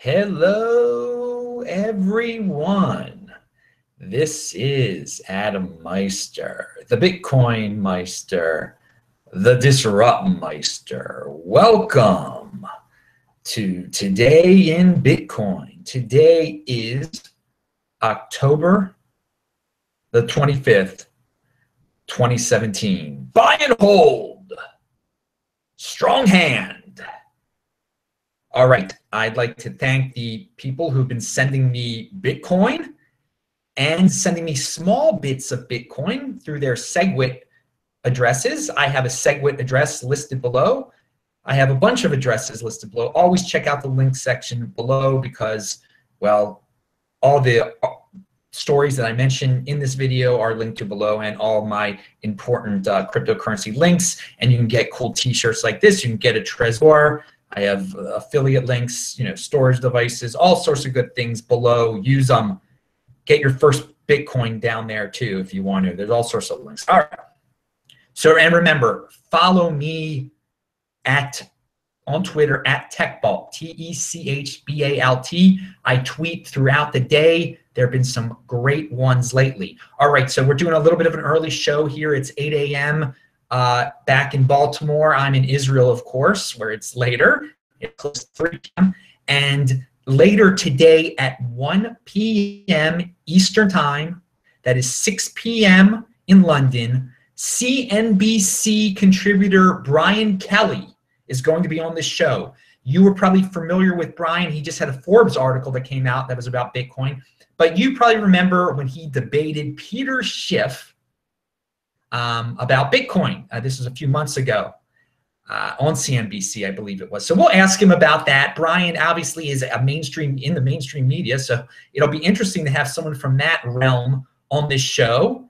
Hello, everyone. This is Adam Meister, the Bitcoin Meister, the Disrupt Meister. Welcome to Today in Bitcoin. Today is October the 25th, 2017. Buy and hold. Strong hand. All right, I'd like to thank the people who've been sending me Bitcoin and sending me small bits of Bitcoin through their Segwit addresses. I have a Segwit address listed below. I have a bunch of addresses listed below. Always check out the link section below because, well, all the stories that I mentioned in this video are linked to below, and all my important cryptocurrency links. And you can get cool t-shirts like this. You can get a Trezor. I have affiliate links, storage devices, all sorts of good things below. Use them. Get your first Bitcoin down there too if you want to. There's all sorts of links. All right. So, and remember, follow me on Twitter at TechBalt, TechBalt. I tweet throughout the day. There have been some great ones lately. All right, so we're doing a little bit of an early show here. It's 8 a.m. Back in Baltimore. I'm in Israel, of course, where it's later. It's close to 3 p.m. And later today at 1 p.m. Eastern Time, that is 6 p.m. in London, CNBC contributor Brian Kelly is going to be on this show. You were probably familiar with Brian. He just had a Forbes article that came out that was about Bitcoin. But you probably remember when he debated Peter Schiff about Bitcoin. This was a few months ago on CNBC, I believe it was. So we'll ask him about that. Brian obviously is in the mainstream media, so it'll be interesting to have someone from that realm on this show.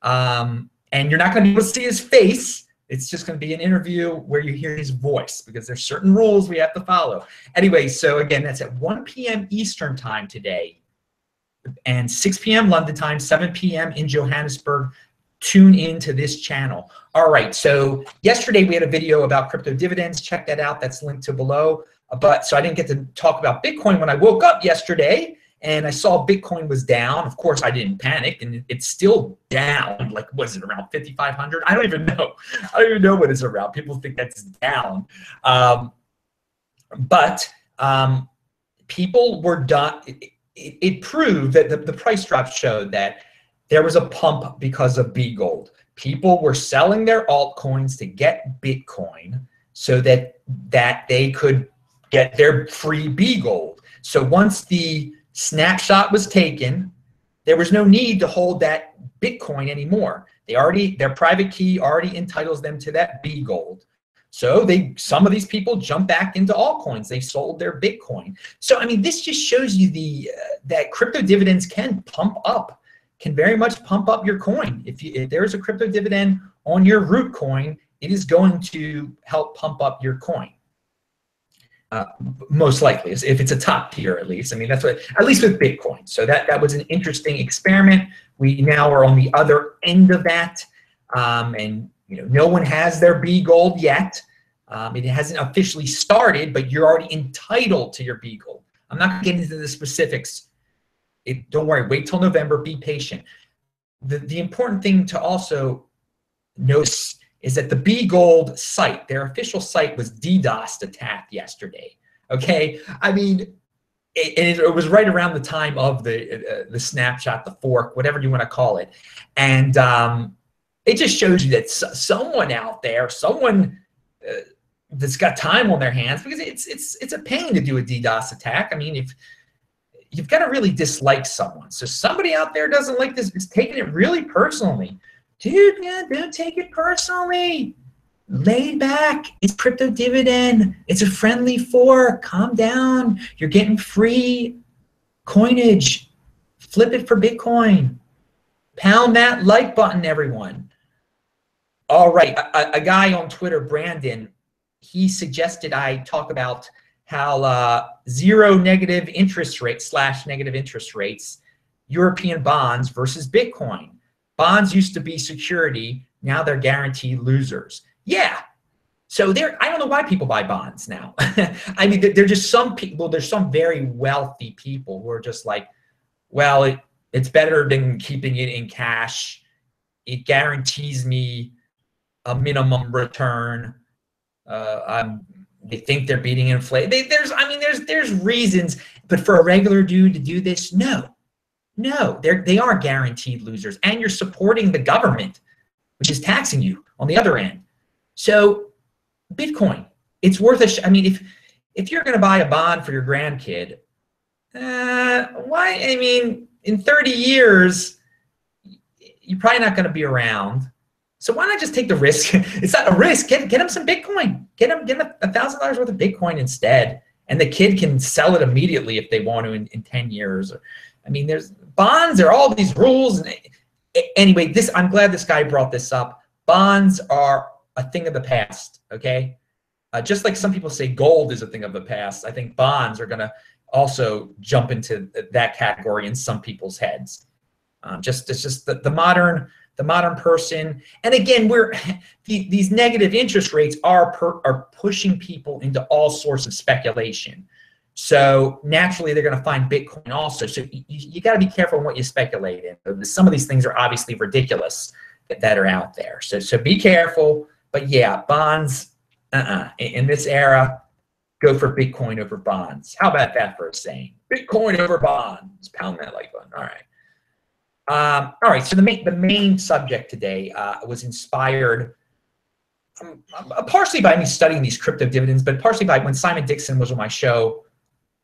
And you're not going to be able to see his face. It's just going to be an interview where you hear his voice because there's certain rules we have to follow. Anyway, so again, that's at 1 p.m. Eastern Time today, and 6 p.m. London time, 7 p.m. in Johannesburg. Tune into this channel. All right, so yesterday we had a video about crypto dividends. Check that out. That's linked to below. So I didn't get to talk about Bitcoin when I woke up yesterday and I saw Bitcoin was down. Of course, I didn't panic, and it's still down. Like, was it around 5,500? I don't even know. I don't even know what it's around. People think that's down. People were done. It proved that the price drop showed that there was a pump because of Bgold. People were selling their altcoins to get Bitcoin so that they could get their free Bgold. So once the snapshot was taken, there was no need to hold that Bitcoin anymore. Their private key already entitles them to that Bgold. So some of these people jump back into altcoins. They sold their Bitcoin. So I mean, this just shows you that crypto dividends can very much pump up your coin. If there's a crypto dividend on your root coin, it is going to help pump up your coin. Most likely, if it's a top tier, at least. I mean, that's what, at least with Bitcoin. So that was an interesting experiment. We now are on the other end of that, and no one has their Bgold yet. It hasn't officially started, but you're already entitled to your Bgold. I'm not going to get into the specifics. Don't worry, wait till November, be patient. The important thing to also notice is that the Bgold site, their official site, was DDoS attacked yesterday, okay? I mean, it was right around the time of the snapshot, the fork, whatever you want to call it. And it just shows you that someone out there, someone that's got time on their hands, because it's a pain to do a DDoS attack. I mean, if you've got to really dislike someone. So somebody out there doesn't like this, is taking it really personally. Dude, man, don't take it personally. Laid back. It's crypto dividend. It's a friendly fork. Calm down. You're getting free coinage. Flip it for Bitcoin. Pound that like button, everyone. All right, a guy on Twitter, Brandon, he suggested I talk about how zero negative interest rates / negative interest rates, European bonds versus Bitcoin. Bonds used to be security. Now they're guaranteed losers. Yeah. So I don't know why people buy bonds now. I mean, there're just some people, there's some very wealthy people who are just like, well, it's better than keeping it in cash. It guarantees me a minimum return. They think they're beating inflation. There's reasons, but for a regular dude to do this, no, they are guaranteed losers, and you're supporting the government, which is taxing you on the other end. So Bitcoin, it's worth a. I mean, if you're going to buy a bond for your grandkid, why? I mean, in 30 years, you're probably not going to be around. So why not just take the risk? It's not a risk. Get them some Bitcoin. Get them $1,000 worth of Bitcoin instead, and the kid can sell it immediately if they want to in 10 years. I mean, there's bonds. There are all these rules. And anyway, I'm glad this guy brought this up. Bonds are a thing of the past. Okay, just like some people say gold is a thing of the past, I think bonds are going to also jump into that category in some people's heads. It's just the modern person. And again, these negative interest rates are pushing people into all sorts of speculation. So naturally, they're going to find Bitcoin also. So you got to be careful in what you speculate in. Some of these things are obviously ridiculous that are out there. So be careful. But yeah, bonds, in this era, go for Bitcoin over bonds. How about that for a saying? Bitcoin over bonds. Pound that like button. All right. All right. So the main subject today was inspired partially by me studying these crypto dividends, but partially by when Simon Dixon was on my show.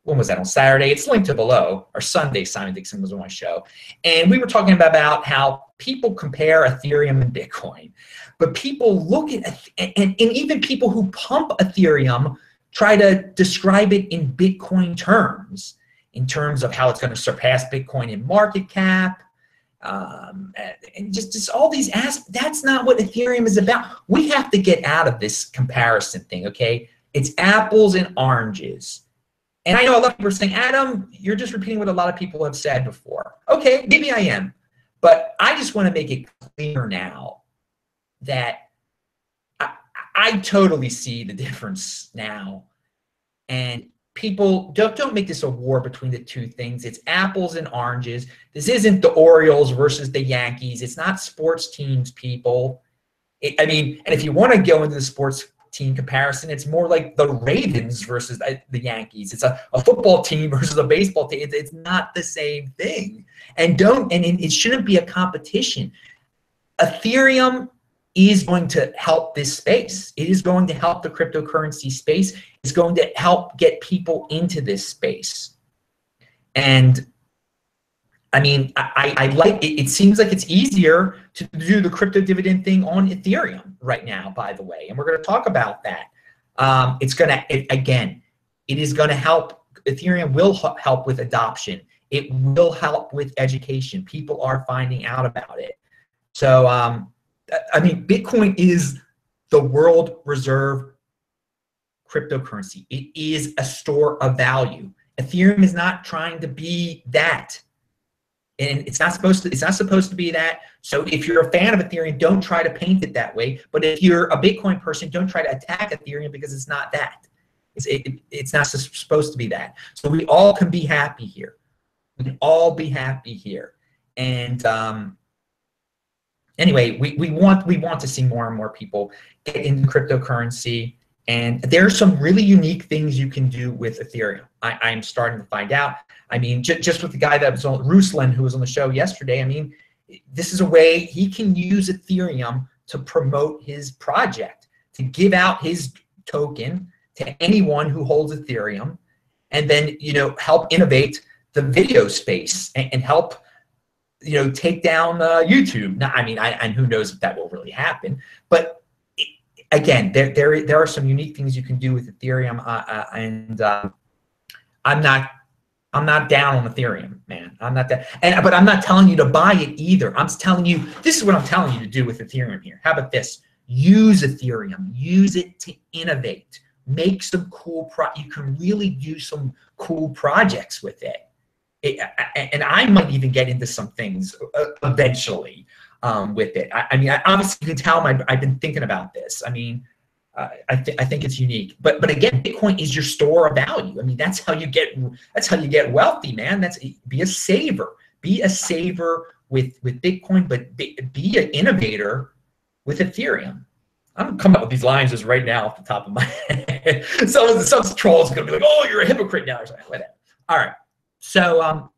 When was that? On Saturday? It's linked to below. Or Sunday, Simon Dixon was on my show. And we were talking about how people compare Ethereum and Bitcoin. But people look at, and even people who pump Ethereum try to describe it in Bitcoin terms, in terms of how it's going to surpass Bitcoin in market cap. And just all these aspects. That's not what Ethereum is about. We have to get out of this comparison thing, okay? It's apples and oranges. And I know a lot of people are saying, Adam, you're just repeating what a lot of people have said before. Okay, maybe I am. But I just want to make it clear now that I totally see the difference now. And people, don't make this a war between the two things. It's apples and oranges. This isn't the Orioles versus the Yankees. It's not sports teams, people. I mean, and if you want to go into the sports team comparison, it's more like the Ravens versus the Yankees. It's a football team versus a baseball team. It's not the same thing. And it shouldn't be a competition. Ethereum is going to help this space. It is going to help the cryptocurrency space. It's going to help get people into this space. And I mean, I like it. It seems like it's easier to do the crypto dividend thing on Ethereum right now, by the way. And we're going to talk about that. It is going to help. Ethereum will help with adoption. It will help with education. People are finding out about it. So, I mean, Bitcoin is the world reserve cryptocurrency. It is a store of value. Ethereum is not trying to be that. And it's not supposed to be that. So if you're a fan of Ethereum, don't try to paint it that way. But if you're a Bitcoin person, don't try to attack Ethereum because it's not that. It's not supposed to be that. So we all can be happy here. We can all be happy here. And anyway, we want to see more and more people get into cryptocurrency. And there are some really unique things you can do with Ethereum. I'm starting to find out. I mean, just with the guy that was on, Ruslan, who was on the show yesterday, I mean, this is a way he can use Ethereum to promote his project, to give out his token to anyone who holds Ethereum, and then, help innovate the video space and help, take down YouTube. Now, I mean, and who knows if that will really happen, but again, there are some unique things you can do with Ethereum, and I'm not down on Ethereum, man. I'm not that, but I'm not telling you to buy it either. I'm telling you, this is what I'm telling you to do with Ethereum here. How about this? Use Ethereum. Use it to innovate. Make some cool you can really do some cool projects with it. And I might even get into some things eventually with it. I mean, obviously you can tell I've been thinking about this. I mean, I think it's unique. But again, Bitcoin is your store of value. I mean, that's how you get wealthy, man. Be a saver. Be a saver with Bitcoin, but be an innovator with Ethereum. I'm coming up with these lines just right now off the top of my head. Some trolls are gonna be like, "Oh, you're a hypocrite now," or something like that. All right. So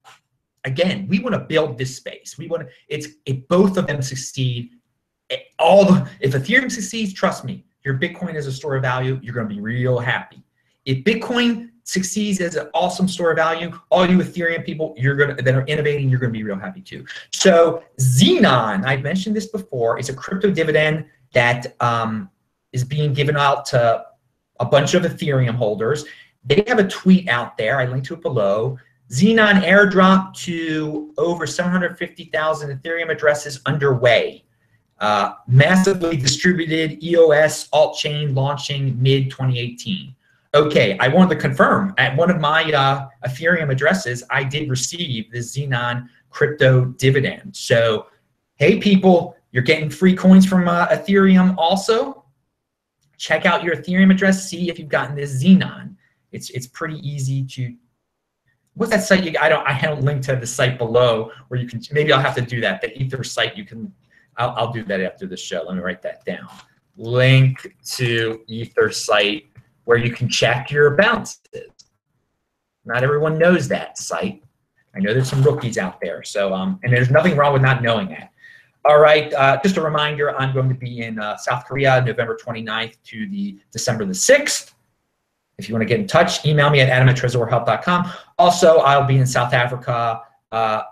again, we want to build this space. We want to. If both of them succeed, if Ethereum succeeds, trust me, your Bitcoin as a store of value, you're going to be real happy. If Bitcoin succeeds as an awesome store of value, all you Ethereum people that are innovating, you're going to be real happy too. So Xenon, I've mentioned this before, is a crypto dividend that is being given out to a bunch of Ethereum holders. They have a tweet out there. I linked to it below. Xenon airdrop to over 750,000 Ethereum addresses underway. Massively distributed EOS alt chain launching mid 2018. Okay, I wanted to confirm at one of my Ethereum addresses, I did receive the Xenon crypto dividend. So, hey people, you're getting free coins from Ethereum also. Check out your Ethereum address, see if you've gotten this Xenon. It's pretty easy to. What's that site? I haven't linked to the site below where you can. Maybe I'll have to do that. The Ether site you can. I'll do that after the show. Let me write that down. Link to Ether site where you can check your balances. Not everyone knows that site. I know there's some rookies out there. So, and there's nothing wrong with not knowing that. All right, just a reminder, I'm going to be in South Korea, November 29th to the December the 6th. If you want to get in touch, email me at adam@tresorhelp.com. Also, I'll be in South Africa.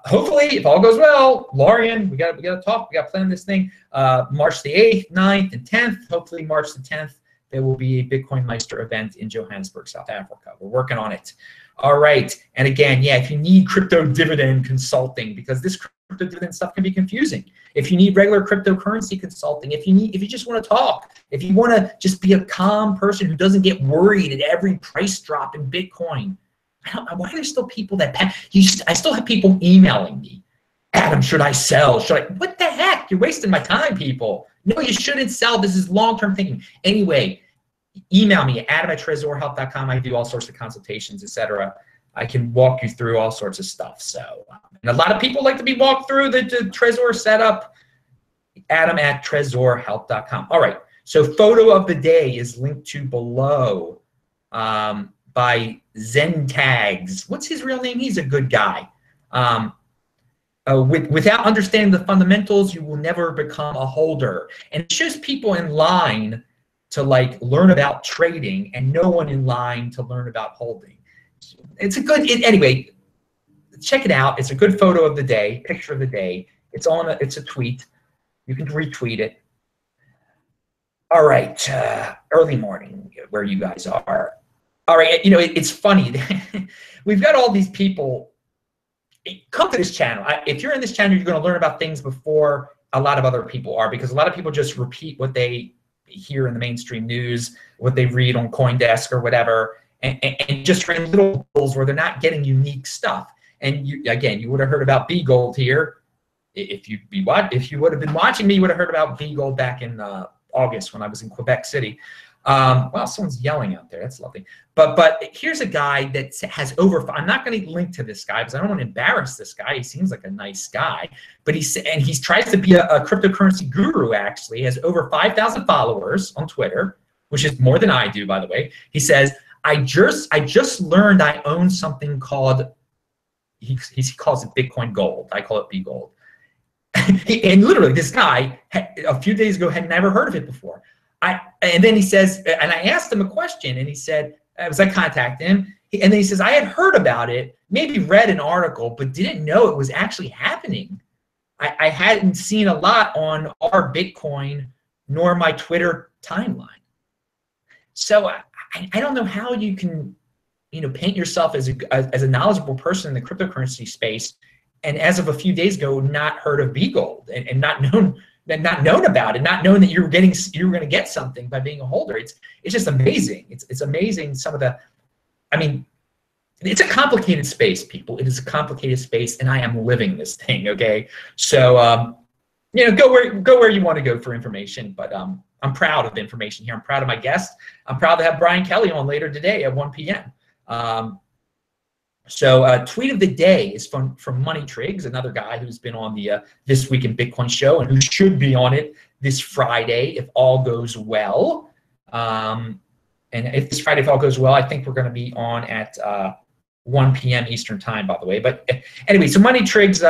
Hopefully, if all goes well, Lorian, we got to talk. We got to plan this thing. March the 8th, 9th, and 10th. Hopefully, March the 10th, there will be a Bitcoin Meister event in Johannesburg, South Africa. We're working on it. All right. And again, yeah, if you need crypto dividend consulting, because this crypto dividend stuff can be confusing. If you need regular cryptocurrency consulting, if you just want to talk, if you want to just be a calm person who doesn't get worried at every price drop in Bitcoin. Why are there still people that I still have people emailing me, Adam, should I sell? What the heck? You're wasting my time, people. No, you shouldn't sell. This is long-term thinking. Anyway, email me at adam@tresorhelp.com. I do all sorts of consultations, etc. I can walk you through all sorts of stuff. So, and a lot of people like to be walked through the Trezor setup. adam@tresorhelp.com. All right. So, photo of the day is linked to below by Zen Tags. What's his real name? He's a good guy. Without understanding the fundamentals, you will never become a holder. And it shows people in line to learn about trading and no one in line to learn about holding. It's a good, anyway, check it out. It's a good photo of the day, picture of the day. It's a tweet. You can retweet it. All right, early morning where you guys are. All right, it's funny. We've got all these people. Come to this channel. If you're in this channel, you're going to learn about things before a lot of other people are, because a lot of people just repeat what they hear in the mainstream news, what they read on CoinDesk or whatever, and just for little bubbles where they're not getting unique stuff. And you would have heard about Bgold here. If you would have been watching me, you would have heard about Bgold back in August when I was in Quebec City. Wow, someone's yelling out there. That's lovely. But here's a guy that has I'm not going to link to this guy because I don't want to embarrass this guy. He seems like a nice guy, but he tries to be a cryptocurrency guru. Actually, he has over 5,000 followers on Twitter, which is more than I do, by the way. He says, I just learned I own something called, he calls it Bitcoin Gold. I call it Bgold. And literally, this guy a few days ago had never heard of it before. And then he says, and I asked him a question, and he said, as I contacted him, and then he says, I had heard about it, maybe read an article, but didn't know it was actually happening. I hadn't seen a lot on our Bitcoin nor my Twitter timeline. So I don't know how you can, paint yourself as a knowledgeable person in the cryptocurrency space, and as of a few days ago, not heard of Bgold and not known about it, not knowing that you were going to get something by being a holder. It's just amazing. It's amazing some of the, it's a complicated space, people. It is a complicated space, and I am living this thing. Okay, so go where you want to go for information, but I'm proud of the information here. I'm proud of my guest. I'm proud to have Brian Kelly on later today at 1 p.m. Tweet of the day is from Money Triggs, another guy who's been on the This Week in Bitcoin show and who should be on it this Friday if all goes well. And if this Friday, if all goes well, I think we're going to be on at 1 p.m. Eastern time, by the way. But anyway, so Money Triggs,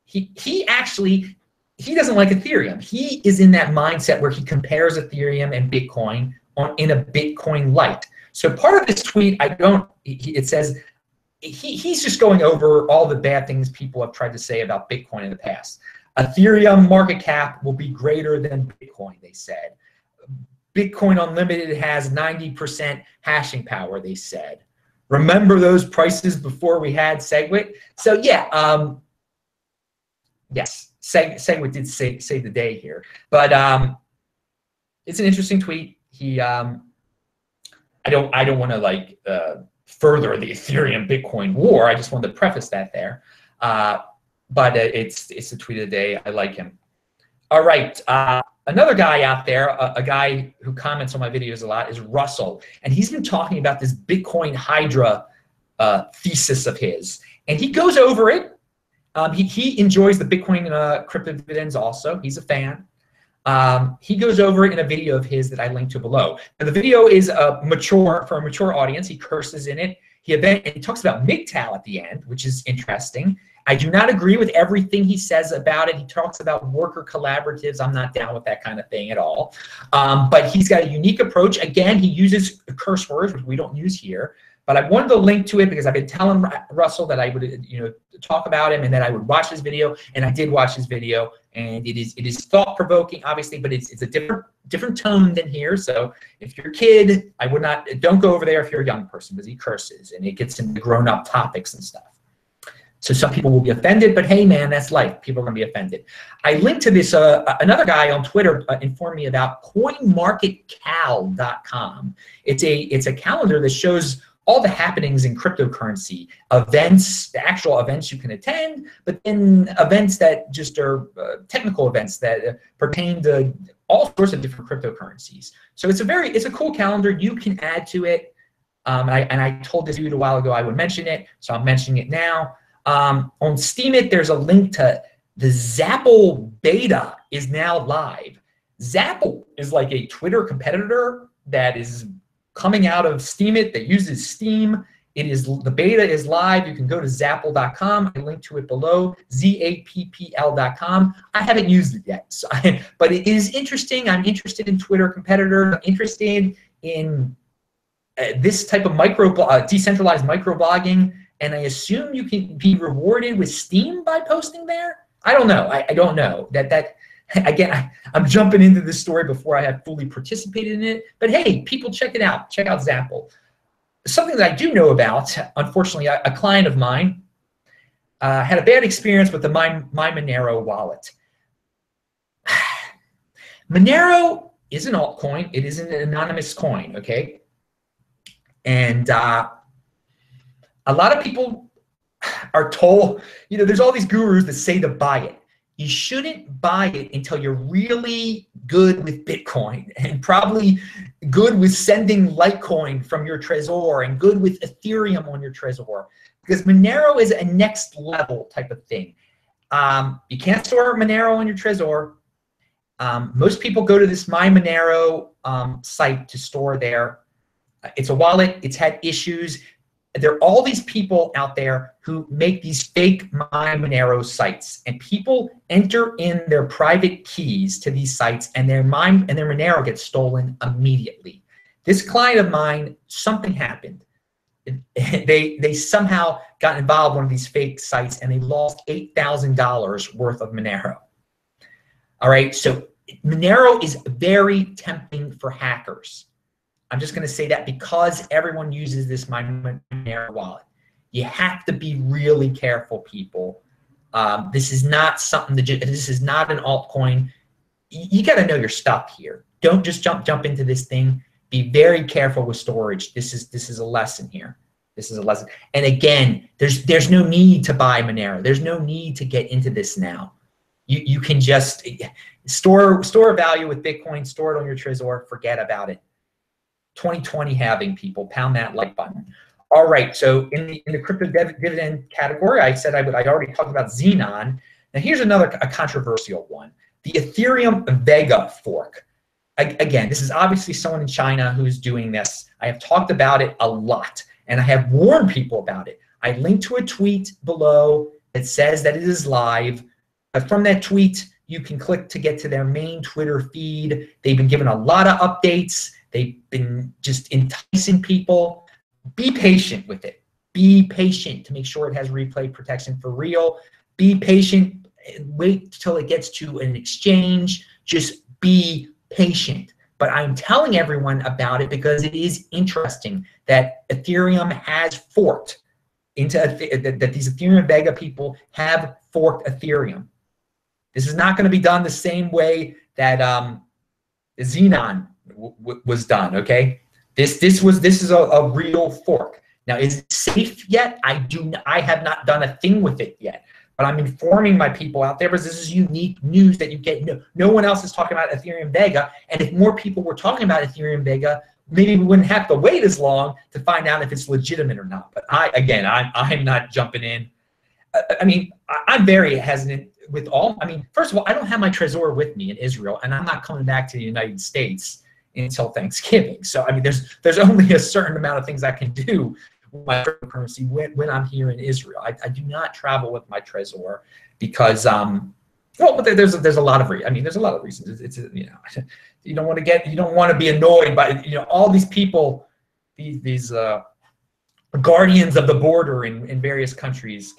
he doesn't like Ethereum. He is in that mindset where he compares Ethereum and Bitcoin in a Bitcoin light. So part of this tweet, it says he's just going over all the bad things people have tried to say about Bitcoin in the past. Ethereum market cap will be greater than Bitcoin, they said. Bitcoin Unlimited has 90% hashing power, they said. Remember those prices before we had Segwit? So yeah, yes, Segwit did save the day here. But it's an interesting tweet. I don't want to like further the Ethereum Bitcoin war. I just wanted to preface that there. But it's the tweet of the day. I like him. All right. Another guy out there, a guy who comments on my videos a lot, is Russell. And he's been talking about this Bitcoin Hydra thesis of his. And he goes over it. He enjoys the Bitcoin crypto dividends also. He's a fan. He goes over it in a video of his that I linked to below. And the video is for a mature audience. He curses in it. And he talks about MGTOW at the end, which is interesting. I do not agree with everything he says about it. He talks about worker collaboratives. I'm not down with that kind of thing at all. But he's got a unique approach. Again, he uses curse words, which we don't use here. But I wanted to link to it because I've been telling Russell that I would, talk about him and that I would watch his video, and I did watch his video, and it is thought-provoking, obviously, but it's a different tone than here. So if you're a kid, don't go over there if you're a young person because he curses and it gets into grown-up topics and stuff. So some people will be offended, but hey, man, that's life. People are going to be offended. I linked to this. Another guy on Twitter informed me about CoinMarketCal.com. It's a calendar that shows all the happenings in cryptocurrency, events, the actual events you can attend, but then events that just are technical events that pertain to all sorts of different cryptocurrencies. So it's a cool calendar. You can add to it. And I told this dude a while ago I would mention it, so I'm mentioning it now. On Steemit, there's a link to the Zapple beta is now live. Zapple is like a Twitter competitor that is coming out of Steemit that uses Steam. The beta is live. You can go to zapple.com. I link to it below, zappl.com. I haven't used it yet, but it is interesting. I'm interested in Twitter competitors. I'm interested in this type of decentralized microblogging. And I assume you can be rewarded with Steam by posting there? I don't know. I don't know. Again, I'm jumping into this story before I have fully participated in it. But hey, people, check it out. Check out Zapple. Something that I do know about, unfortunately, a client of mine had a bad experience with the My Monero wallet. Monero is an altcoin. It is an anonymous coin, okay? And a lot of people are told, there's all these gurus that say to buy it. You shouldn't buy it until you're really good with Bitcoin and probably good with sending Litecoin from your Trezor and good with Ethereum on your Trezor, because Monero is a next level type of thing. You can't store Monero on your Trezor. Most people go to this My Monero site to store there. It's a wallet. It's had issues. There are all these people out there who make these fake My Monero sites, and people enter in their private keys to these sites, and their Monero gets stolen immediately. This client of mine, something happened. They somehow got involved in one of these fake sites, and they lost $8,000 worth of Monero. All right, so Monero is very tempting for hackers. I'm just going to say that because everyone uses this My Monero wallet. You have to be really careful, people. This is not something this is not an altcoin. You got to know your stuff here. Don't just jump into this thing. Be very careful with storage. This is a lesson here. This is a lesson. And again, there's no need to buy Monero. There's no need to get into this now. You can just store value with Bitcoin, store it on your Trezor, forget about it. 2020 halving, people, pound that like button. All right, so in the crypto dividend category, I said I already talked about Xenon. Now here's a controversial one, the Ethereum Vega fork. Again, this is obviously someone in China who's doing this. I have talked about it a lot, and I have warned people about it. I linked to a tweet below that says that it is live. From that tweet, you can click to get to their main Twitter feed. They've been giving a lot of updates. They've been just enticing people. Be patient with it. Be patient to make sure it has replay protection for real. Be patient. Wait till it gets to an exchange. Just be patient. But I'm telling everyone about it because it is interesting that Ethereum has forked into that these Ethereum Vega people have forked Ethereum. This is not going to be done the same way that Xenon was done. Okay, this is a real fork. Now, is it safe yet? I have not done a thing with it yet, but I'm informing my people out there because this is unique news that you get. No one else is talking about Ethereum Vega, and if more people were talking about Ethereum Vega, maybe we wouldn't have to wait as long to find out if it's legitimate or not. But I'm not jumping in. I mean, I'm very hesitant with all. I mean, first of all, I don't have my Trezor with me in Israel, and I'm not coming back to the United States until Thanksgiving. So I mean, there's only a certain amount of things I can do with my cryptocurrency when I'm here in Israel. I do not travel with my Trezor because well, there's a lot of there's a lot of reasons. It's you don't want to be annoyed by all these people, these guardians of the border in various countries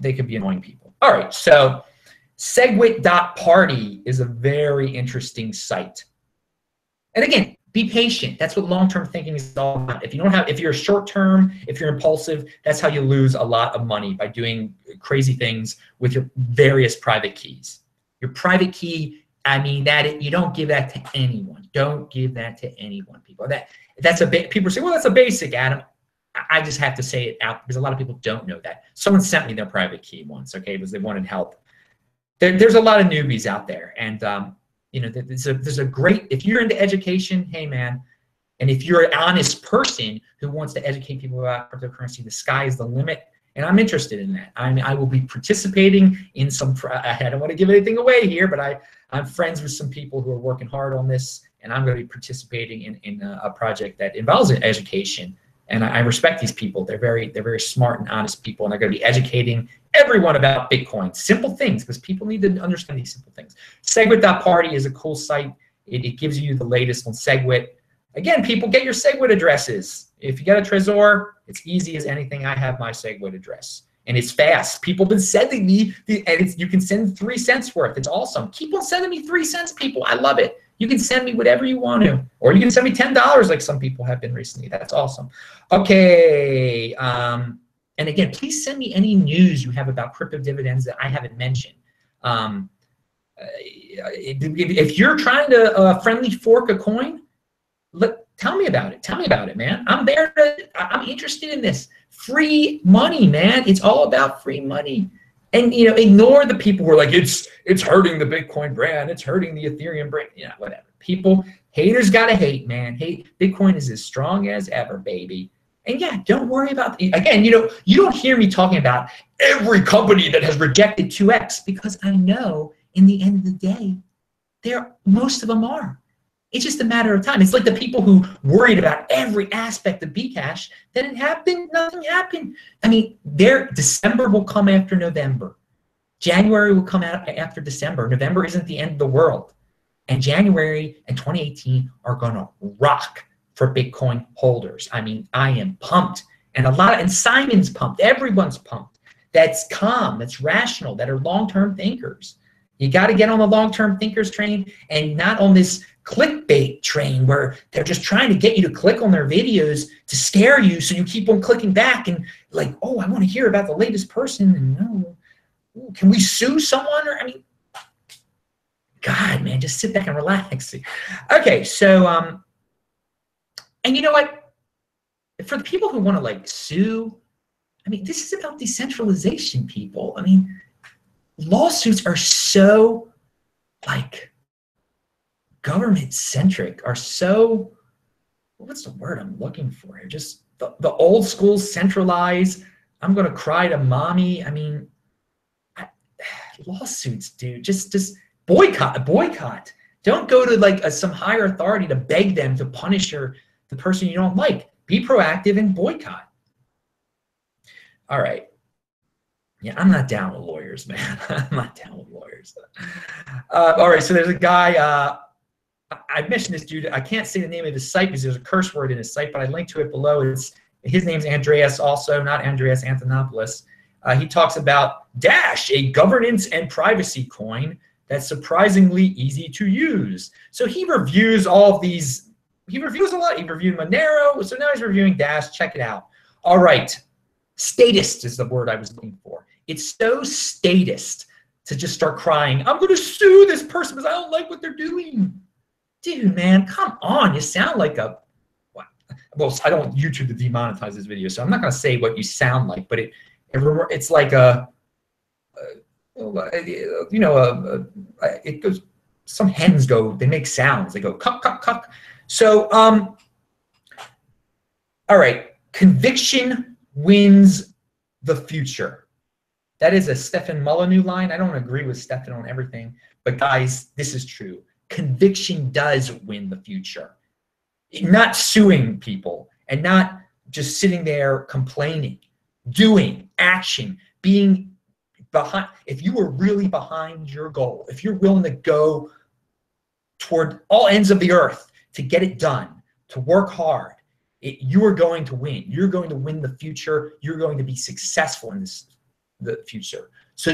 they could be annoying people. All right, so Segwit.party is a very interesting site. And again, be patient. That's what long-term thinking is all about. If you're short-term, if you're impulsive, that's how you lose a lot of money, by doing crazy things with your various private keys. Your private key, you don't give that to anyone. Don't give that to anyone, people. People say, well, that's a basic, Adam. I just have to say it out because a lot of people don't know that. Someone sent me their private key once, okay, because they wanted help. There's a lot of newbies out there, and there's a great, if you're into education, hey man, and if you're an honest person who wants to educate people about cryptocurrency, the sky is the limit, and I'm interested in that. I will be participating in some. I don't want to give anything away here, but I'm friends with some people who are working hard on this, and I'm going to be participating in a project that involves education. And I respect these people. They're very smart and honest people, and they're going to be educating everyone about Bitcoin. Simple things, because people need to understand these simple things. Segwit.party is a cool site. It gives you the latest on Segwit. Again, people, get your Segwit addresses. If you got a Trezor, it's easy as anything. I have my Segwit address, and it's fast. People have been sending me, and you can send 3 cents worth. It's awesome. Keep on sending me 3 cents, people. I love it. You can send me whatever you want to, or you can send me $10 like some people have been recently. That's awesome. Okay, and again, please send me any news you have about crypto dividends that I haven't mentioned. If you're trying to friendly fork a coin, tell me about it. Tell me about it, man. I'm interested in this. Free money, man. It's all about free money. And ignore the people who are like, it's hurting the Bitcoin brand, it's hurting the Ethereum brand, whatever. People, haters gotta hate, man. Bitcoin is as strong as ever, baby. And yeah, don't worry about again, you don't hear me talking about every company that has rejected 2x, because I know in the end of the day, most of them are. It's just a matter of time. It's like the people who worried about every aspect of Bcash. Then it happened, nothing happened. December will come after November. January will come out after December. November isn't the end of the world. And January and 2018 are gonna rock for Bitcoin holders. I am pumped. And Simon's pumped, everyone's pumped. That's calm, that's rational, that are long-term thinkers. You gotta get on the long-term thinkers train and not on this clickbait train where they're just trying to get you to click on their videos to scare you, so you keep on clicking back and like, oh, I want to hear about the latest person, and can we sue someone? Or God, man, just sit back and relax. Okay, so and you know what? For the people who want to sue, this is about decentralization, people. lawsuits are so like government centric, are so, what's the word I'm looking for here? Just the old school centralized, I'm gonna cry to mommy. I mean, lawsuits, dude, just boycott. Don't go to like some higher authority to beg them to punish the person you don't like. Be proactive and boycott. All right. Yeah, I'm not down with lawyers, man. I'm not down with lawyers. All right, so there's a guy, I mentioned this dude. I can't say the name of his site because there's a curse word in his site, but I linked to it below. His name's Andreas also, not Andreas Antonopoulos. He talks about Dash, a governance and privacy coin that's surprisingly easy to use. So he reviews all of these. He reviews a lot. He reviewed Monero, so now he's reviewing Dash. Check it out. All right, statist is the word I was looking for. It's so statist to just start crying, I'm going to sue this person because I don't like what they're doing. Dude, man, come on. You sound like a, well, I don't want YouTube to demonetize this video, so I'm not going to say what you sound like, but it's like it goes, some hens go, they make sounds. They go, cuck, cuck, cuck. So, all right, conviction wins the future. That is a Stefan Molyneux line. I don't agree with Stefan on everything, but guys, this is true. Conviction does win the future. Not suing people and not just sitting there complaining, doing action, being behind. If you are really behind your goal, if you're willing to go toward all ends of the earth to get it done, to work hard, you are going to win. You're going to win the future. You're going to be successful in the future. So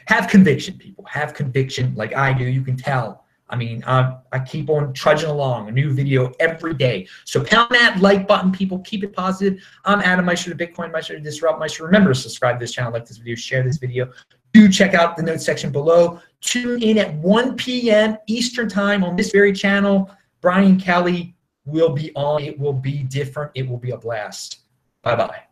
have conviction, people. Have conviction like I do. You can tell. I mean, I keep on trudging along, a new video every day. So pound that like button, people. Keep it positive. I'm Adam Meister, the Bitcoin Meister, to Disrupt Meister. Remember to subscribe to this channel, like this video, share this video. Do check out the notes section below. Tune in at 1 p.m. Eastern time on this very channel. Brian Kelly will be on. It will be different. It will be a blast. Bye-bye.